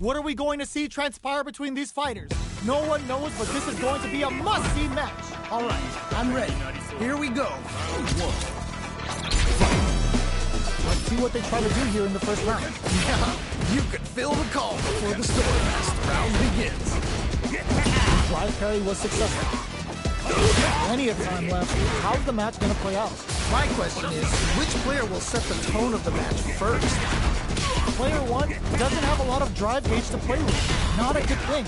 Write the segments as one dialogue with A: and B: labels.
A: What are we going to see transpire between these fighters? No one knows, but this is going to be a must-see match.
B: All right, I'm ready. Here we go.
A: Let's see what they try to do here in the first round.
B: Yeah, you could feel the call before the story round begins.
A: Drive parry was successful. Plenty of time left. How's the match going to play out?
B: My question is, which player will set the tone of the match first?
A: Player 1 doesn't have a lot of drive gauge to play with. Not a good thing.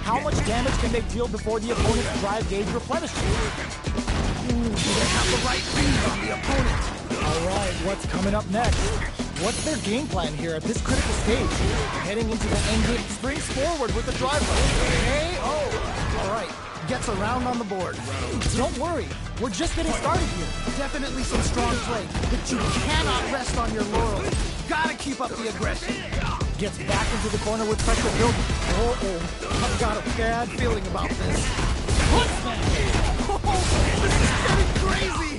A: How much damage can they deal before the opponent's drive gauge replenishes?
B: Do they have the right read on the opponent?
A: Alright, what's coming up next? What's their game plan here at this critical stage? Heading into the endgame, springs forward with the drive right.
B: Alright, gets a round on the board.
A: Don't worry, we're just getting started here.
B: Definitely some strong play, but you cannot rest on your laurels. Gotta keep up the aggression.
A: Gets back into the corner with pressure building.
B: I've got a bad feeling about this.
A: What's that?
B: This is getting crazy!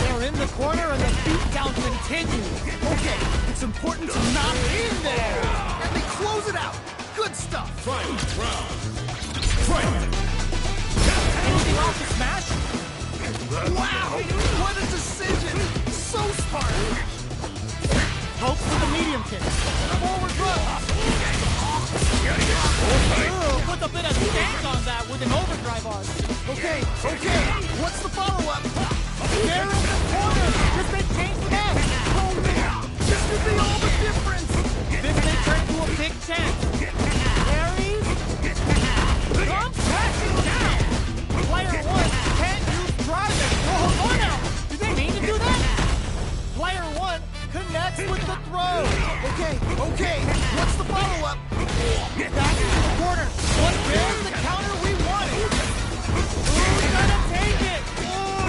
A: They're in the corner and the beatdown continues.
B: Okay, it's important to not in there! And they close it out! Good stuff!
C: Fight round! Fight!
A: Anything off the smash?
B: Wow! What a decision! So smart!
A: Hope for the medium kick. Forward run! Put a bit of stank on that with an overdrive on.
B: Okay, what's the follow-up?
A: They're in the corner! This may change the match!
B: Oh man! This could be all the difference!
A: This may turn into a big chance. Parries? Come crashing down! Player 1 can't use driving. Oh, out! Did they mean to do that? Player 1 connects with the throw.
B: Okay, what's the follow-up?
A: Back into the corner. There's the counter we wanted. Who's gonna take it?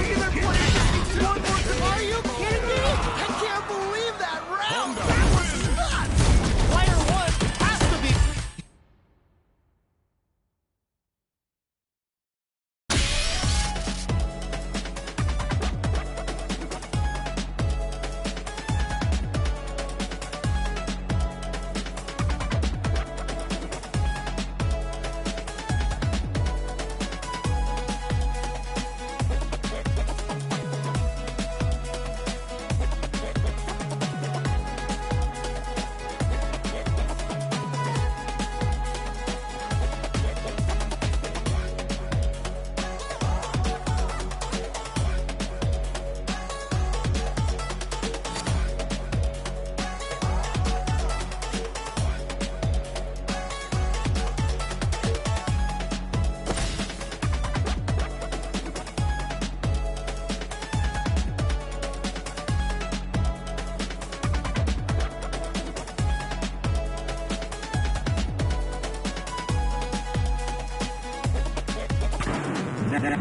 B: Either player just needs one more.
A: Are you kidding me?
B: I can't believe that round! That was nuts!
A: Player 1 has to be...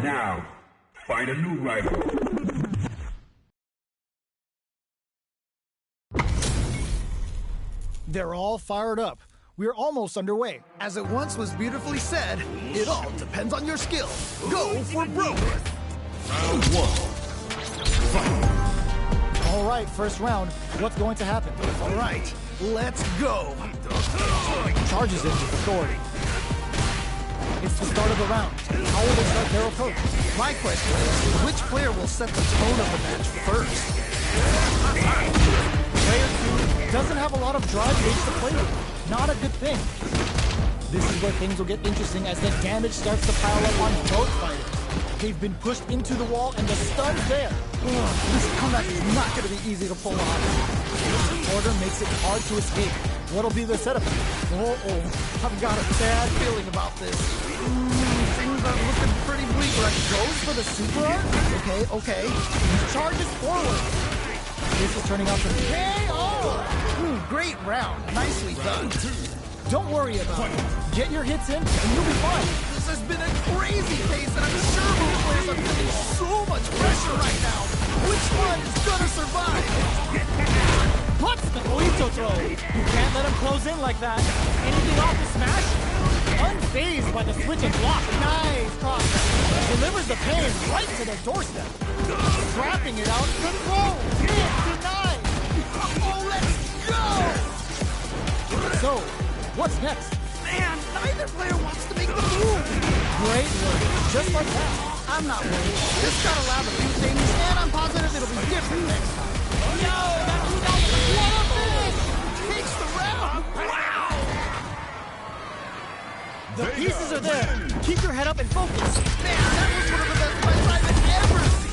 C: Now, find a new rival.
A: They're all fired up. We're almost underway.
B: As it once was beautifully said, it all depends on your skill. Go for broke!
C: Round 1. Fight!
A: All right, first round. What's going to happen?
B: All right, let's go!
A: Charges in with authority. It's the start of the round. How will they start their approach?
B: My question is, which player will set the tone of the match first?
A: Player 2 doesn't have a lot of drive gauge to play with. Not a good thing. This is where things will get interesting as the damage starts to pile up on both fighters. They've been pushed into the wall and the stun's there.
B: This comeback is not going to be easy to pull off.
A: Order makes it hard to escape. What'll be the setup?
B: I've got a bad feeling about this. Things are looking pretty bleak.
A: Goes for the super arm?
B: Okay.
A: Charges forward. This is turning out to be KO!
B: Great round. Nicely done.
A: Don't worry about it. Get your hits in and you'll be fine.
B: This has been a crazy pace and I'm sure both players are feeling so much pressure right now. Which one is gonna survive?
A: What's the burrito throw? You can't let him close in like that. Anything off the smash? Unfazed by the switch and block. Nice cross. Delivers the pain right to the doorstep. Trapping it out. Control. Denied.
B: Oh, let's go!
A: So, What's next?
B: Man, neither player wants to make the move.
A: Great work. Just like that.
B: I'm not worried. Just gotta lab a few things, and I'm positive it'll be different next time.
A: No, that's what a finish!
B: Takes the round. Wow!
A: The pieces are there. Keep your head up and focus.
B: Man, that was one of the best fights I've ever seen.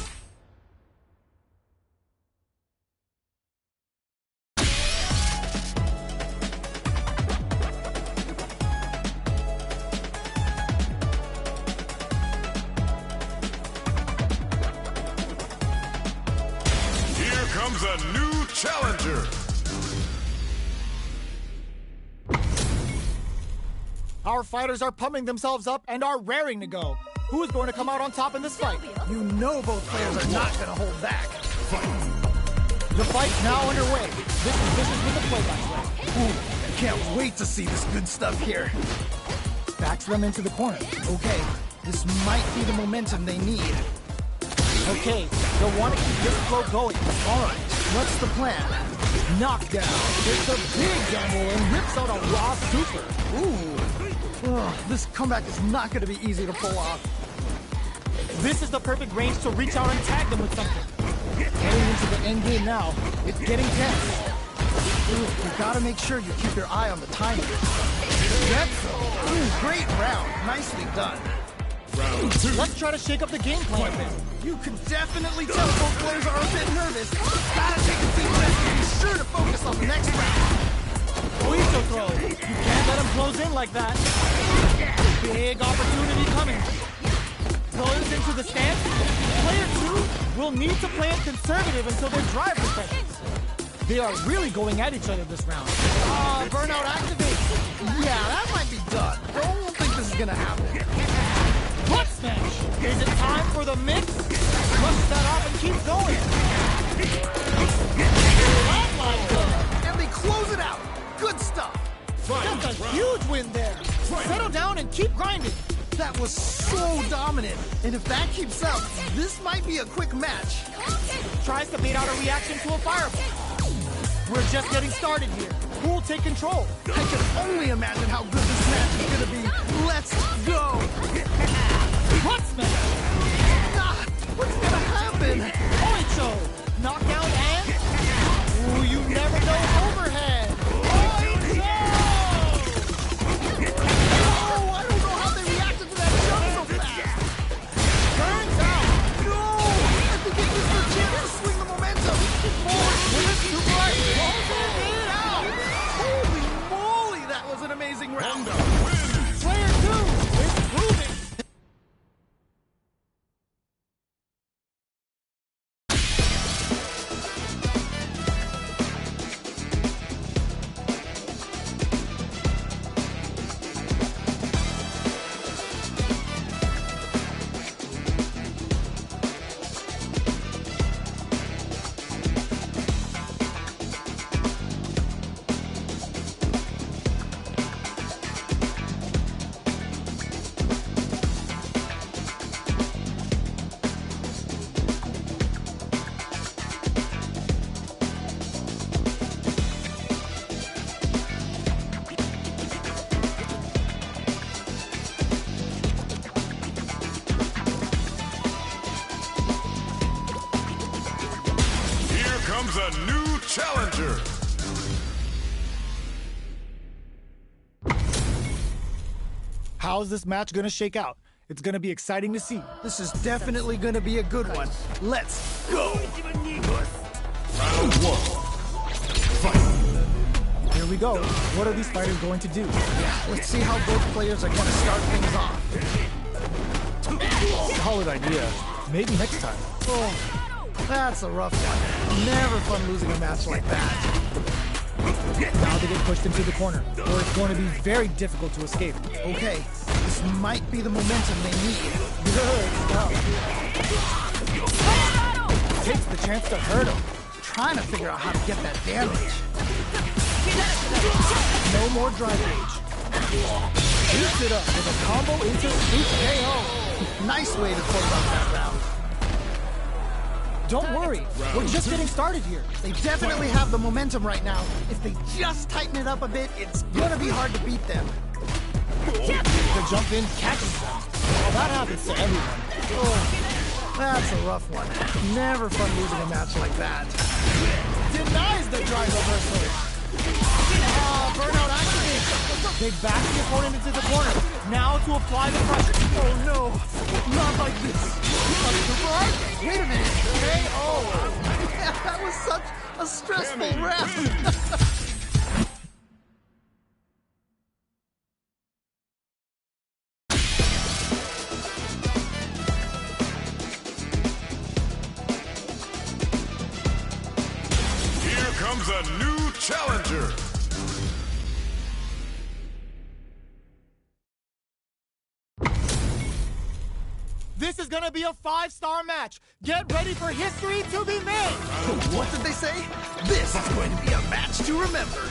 D: Here comes a new challenger.
A: Our fighters are pumping themselves up and are raring to go. Who is going to come out on top in this fight?
B: You know both players are not gonna hold back.
A: The fight's now underway. This is with the play-by-play.
B: Ooh, can't wait to see this good stuff here.
A: Backs them into the corner.
B: Okay, this might be the momentum they need.
A: Okay, they'll want to keep this flow going.
B: All right, what's the plan?
A: Knockdown. It's a big gamble and rips out a raw super.
B: Ooh. Ugh, this comeback is not going to be easy to pull off.
A: This is the perfect range to reach out and tag them with something. Heading into the end game now. It's getting tense.
B: Ooh, you got to make sure you keep your eye on the timing. Ooh, great round. Nicely done.
D: Round 2.
A: Let's try to shake up the game plan a bit.
B: You can definitely tell both players are a bit nervous. Gotta take a deep breath and be sure to focus on the next round.
A: Oicho throw. You can't let him close in like that. Big opportunity coming. Throws into the stance. Player 2 will need to play it conservative until their drive refreshes. They are really going at each other this round.
B: Burnout activates. Yeah, that might be done. Don't think this is gonna happen.
A: Butt smash. Is it time for the mix? Flush that off and keep going.
B: And they close it out. Good stuff.
A: That's a huge win there. Settle down and keep grinding.
B: That was so dominant. And if that keeps up, this might be a quick match.
A: Tries to bait out a reaction to a fireball. We're just getting started here. Who will take control?
B: I can only imagine how good this match is gonna be. Let's go.
A: Butt smash.
B: Ah, what's gonna happen?
A: Oicho. Knockdown and... Ooh, you never know overhead. Oicho!
B: Oh, I don't know how they reacted to that jump so fast.
A: Turns out.
B: No! I think it gives them a chance to swing the momentum.
A: Forward with a super right. Closing it out.
B: Holy moly, that was an amazing round.
A: Player 2 is proving.
D: Comes a new challenger.
A: How's this match gonna shake out? It's gonna be exciting to see.
B: This is definitely gonna be a good one. Let's go.
D: Round 1. Fight.
A: Here we go. What are these fighters going to do?
B: Yeah, let's see how both players are gonna start things off.
A: Solid idea. Maybe next time.
B: Oh. That's a rough one. Never fun losing a match like that.
A: Now they get pushed into the corner, where it's going to be very difficult to escape.
B: Okay, this might be the momentum they need.
A: Good stuff. Takes the chance to hurt him.
B: Trying to figure out how to get that damage.
A: No more drive gauge. Beats it up with a combo into Scoop KO.
B: Nice way to close out that round.
A: Don't worry, we're just getting started here.
B: They definitely have the momentum right now. If they just tighten it up a bit, it's gonna be hard to beat them.
A: The jump in catches them. Well, that happens to everyone.
B: Oh, that's a rough one. Never fun losing a match like that.
A: Denies the drive reversal. Burnout activates. They back the opponent into the corner. Now to apply the pressure.
B: Oh no, not like this.
A: Super hard?
B: Wait a minute. Hey, oh. Yeah, that was such a stressful round.
D: Comes a new challenger.
A: This is gonna be a 5-star match. Get ready for history to be made.
B: What did they say? This is going to be a match to remember.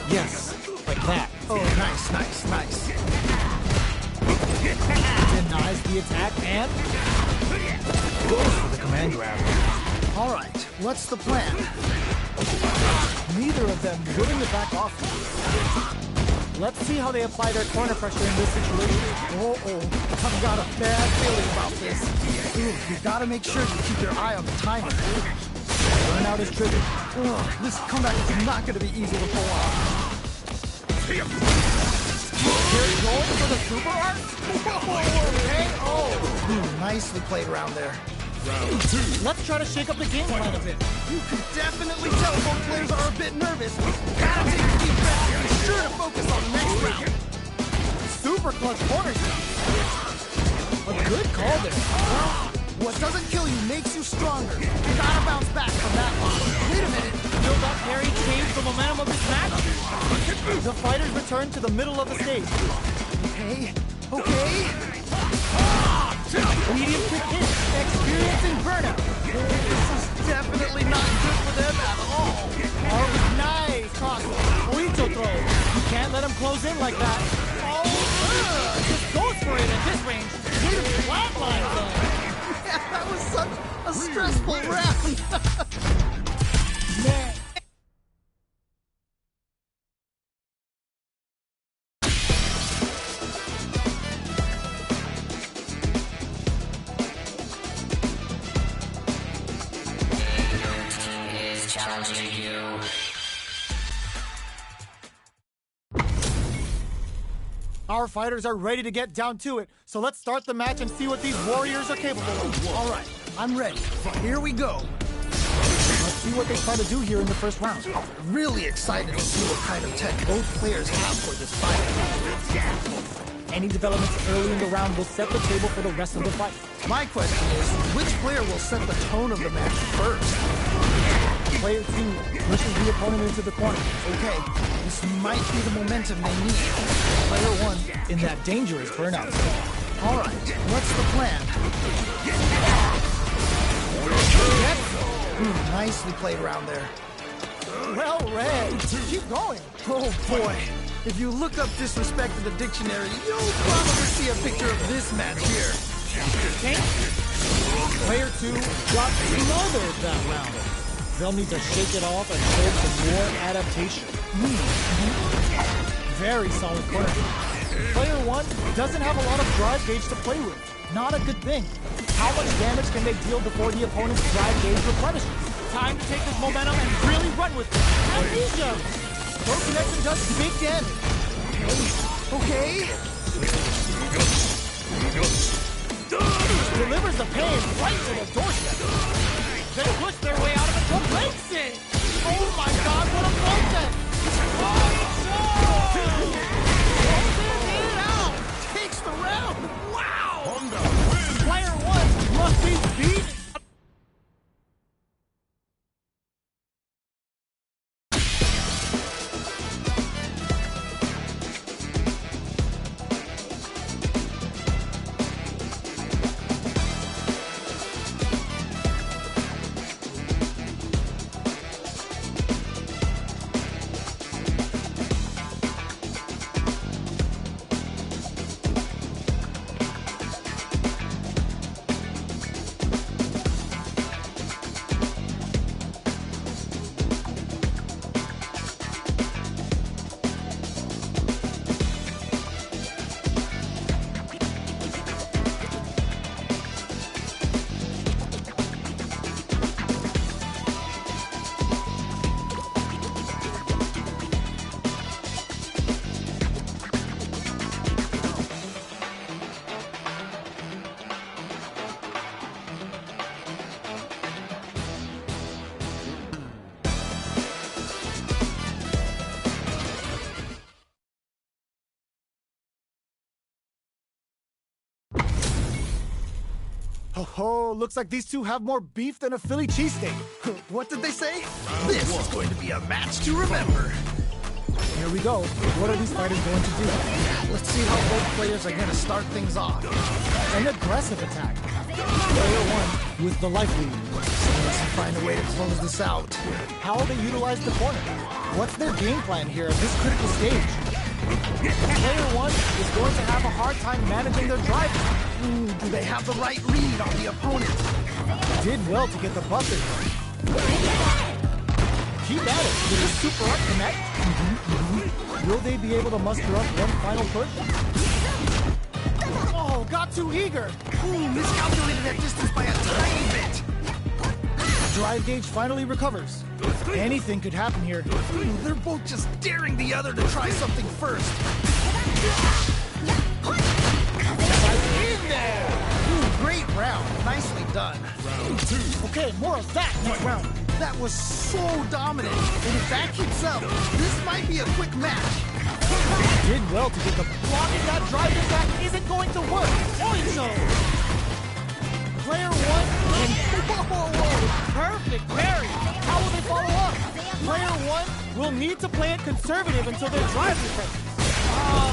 A: Yes, like that.
B: Oh, nice.
A: Denies the attack and goes for the command grab.
B: All right, what's the plan?
A: Neither of them willing to back off. Let's see how they apply their corner pressure in this situation.
B: I've got a bad feeling about this. You gotta make sure you keep your eye on the timer.
A: Burnout is triggered.
B: This comeback is not gonna be easy to pull off.
A: They're going for the super art?
B: Nicely played around there.
D: Round 2.
A: Let's try to shake up the game plan a bit.
B: You can definitely tell both players are a bit nervous. Gotta take a deep breath and be sure to focus on the next round.
A: Super clutch corner shot. A good call there.
B: What doesn't kill you makes you stronger. You gotta bounce back from that one. Wait a minute.
A: Will that parry change the momentum of this match? The fighters return to the middle of the stage.
B: Okay.
A: Medium quick hit, experiencing burnout.
B: This is definitely not good for them at all.
A: Oh, nice crossover. Oito throw. You can't let him close in like that. Just goes for it at this range. Hit him flatline though.
B: Yeah, that was such a stressful round.
A: Man. Our fighters are ready to get down to it, so let's start the match and see what these warriors are capable of.
B: All right, I'm ready. Here we go.
A: Let's see what they try to do here in the first round.
B: Really excited to see what kind of tech both players have for this fight.
A: Any developments early in the round will set the table for the rest of the fight.
B: My question is, which player will set the tone of the match first?
A: Player 2 pushes the opponent into the corner.
B: Okay, this might be the momentum they need.
A: Player 1 in that dangerous burnout zone.
B: All right, what's the plan? Nicely played around there.
A: Well read. Keep going.
B: Oh boy, if you look up disrespect in the dictionary, you'll probably see a picture of this match here.
A: Okay. Player 2 got smothered that round. They'll need to shake it off and show some more adaptation. Very solid corner. Player 1 doesn't have a lot of drive gauge to play with. Not a good thing. How much damage can they deal before the opponent's drive gauge replenishes? Time to take this momentum and really run with it. Amnesia! Throw connection does big damage.
B: Okay.
A: Delivers the pain right to the doorstep. They push their way out of it to breaks it. Oh my god, what a protest!
B: Closing it out. Takes the round. Wow.
D: Honda wins.
A: Player 1 must be beat. Oh, looks like these two have more beef than a Philly cheesesteak.
B: What did they say? This is going to be a match to remember.
A: Here we go. What are these fighters going to do?
B: Let's see how both players are going to start things off.
A: An aggressive attack. Player one with the life lead.
B: So let's find a way to close this out.
A: How will they utilize the corner? What's their game plan here at this critical stage? Player one is going to have a hard time managing their drive.
B: Do they have the right read on the opponent?
A: Did well to get the buzzer. Keep at it. Did this super art connect? Will they be able to muster up one final push? Oh, got too eager.
B: Miscalculated that distance by a tiny bit.
A: Drive gauge finally recovers. Anything could happen here.
B: They're both just daring the other to try something first.
A: In there!
B: Great round. Nicely done.
D: Round two.
A: Okay, more of that next round.
B: That was so dominant. And if that keeps up, this might be a quick match.
A: Did well to get the blocking that drive attack isn't going to work. Oicho! Player one whoa. Perfect parry. How will they follow up? Player one will need to play it conservative until their drive returns.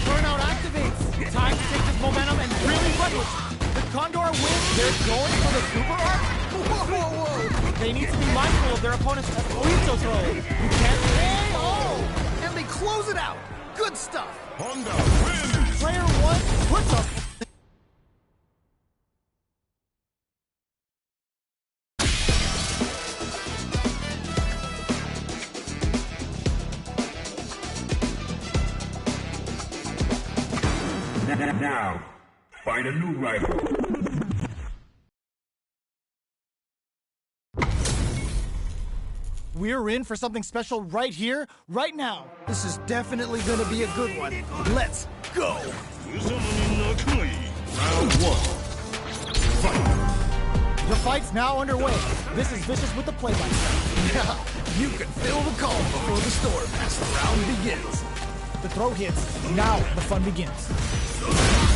A: Burnout activates. Time to take this momentum and really run with it. The Condor wins. They're going for the super arc.
B: Whoa.
A: They need to be mindful of their opponent's Oicho throw. You can't say, oh!
B: And they close it out. Good stuff.
D: Honda wins.
A: Player one puts up.
C: Now, find a new rival.
A: We're in for something special right here, right now.
B: This is definitely going to be a good one. Let's go.
D: Round one.
A: The fight's now underway. This is Vicious with the play-by-play.
B: Yeah, you can feel the calm before the storm as the round begins.
A: The throw hits. Now the fun begins.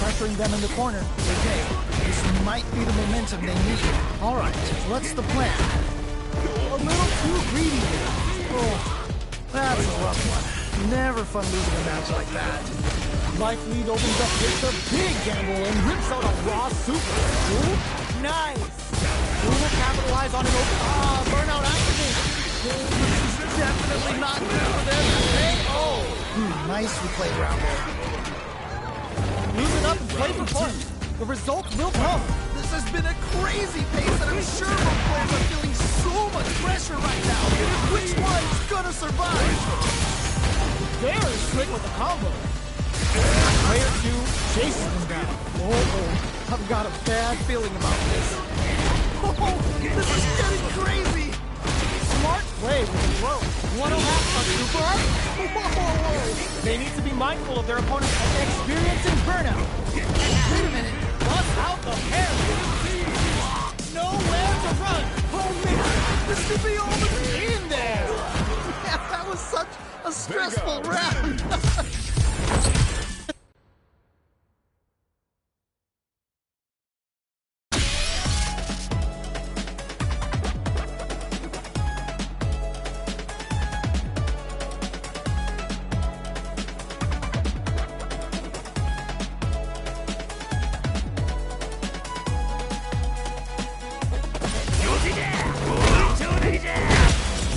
A: Pressuring them in the corner.
B: Okay, this might be the momentum they need. All right, what's the plan?
A: A little too greedy here.
B: Oh, that's a rough one. Never fun losing a match like that.
A: Life lead opens up with a big gamble and rips out a raw super. Ooh, nice. Who will capitalize on an open... burnout activate.
B: This is definitely not good for them. Nicely played round there.
A: Loosen up and play for fun. The result will come.
B: This has been a crazy pace, and I'm sure both players are feeling so much pressure right now. Which one's gonna survive?
A: Very slick with the combo. Player two chases them down.
B: Oh, I've got a bad feeling about this. Oh, this is getting crazy.
A: Smart play with the throw. Wanna have a super arc?
B: Whoa.
A: They need to be mindful of their opponent's experience in burnout.
B: Wait a minute.
A: Bust out the parry. Nowhere to run.
B: Oh man, this could be over.
A: In there.
B: Yeah, that was such a stressful round.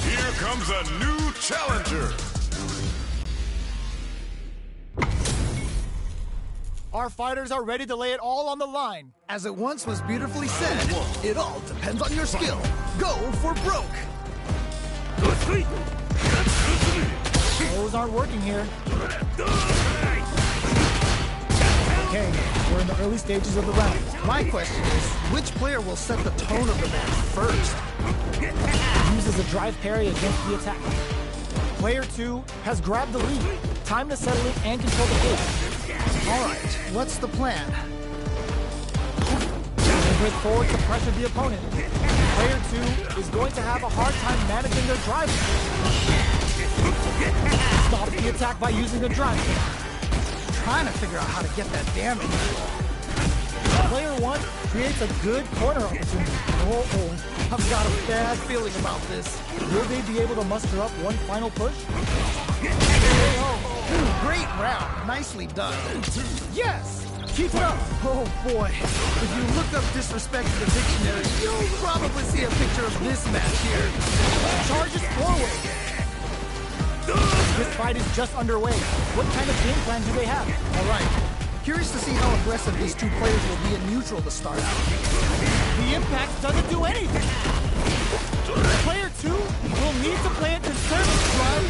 D: Here comes a new challenger.
A: Our fighters are ready to lay it all on the line.
B: As it once was beautifully said, it all depends on your skill. Go for broke.
A: Those aren't working here. Okay, we're in the early stages of the round.
B: My question is, which player will set the tone of the match first?
A: Uses a drive parry against the attack. Player two has grabbed the lead. Time to settle it and control the pace.
B: All right, what's the plan?
A: They break forward to pressure the opponent. Player two is going to have a hard time managing their drive. Stop the attack by using a drive.
B: Trying to figure out how to get that damage.
A: Player 1 creates a good corner opportunity.
B: Oh, I've got a bad feeling about this.
A: Will they be able to muster up one final push?
B: Great round. Nicely done.
A: Yes! Keep it up!
B: Oh boy. If you look up disrespect in the dictionary, you'll probably see a picture of this match here.
A: Charges forward! This fight is just underway. What kind of game plan do they have?
B: All right. Curious to see how aggressive these two players will be in neutral to start out.
A: The impact doesn't do anything. Player 2 will need to play it conservative while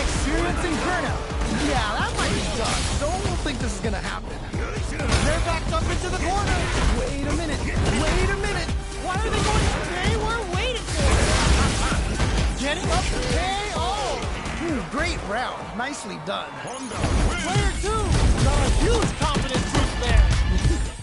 A: experiencing burnout.
B: Yeah, that might be done. Don't think this is gonna happen.
A: They're backed up into the corner.
B: Wait a minute. Wait a minute.
A: What are they going to say? We're waiting for it. Getting up to KO.
B: Great round. Nicely done.
A: Player 2 got a huge confidence boost there.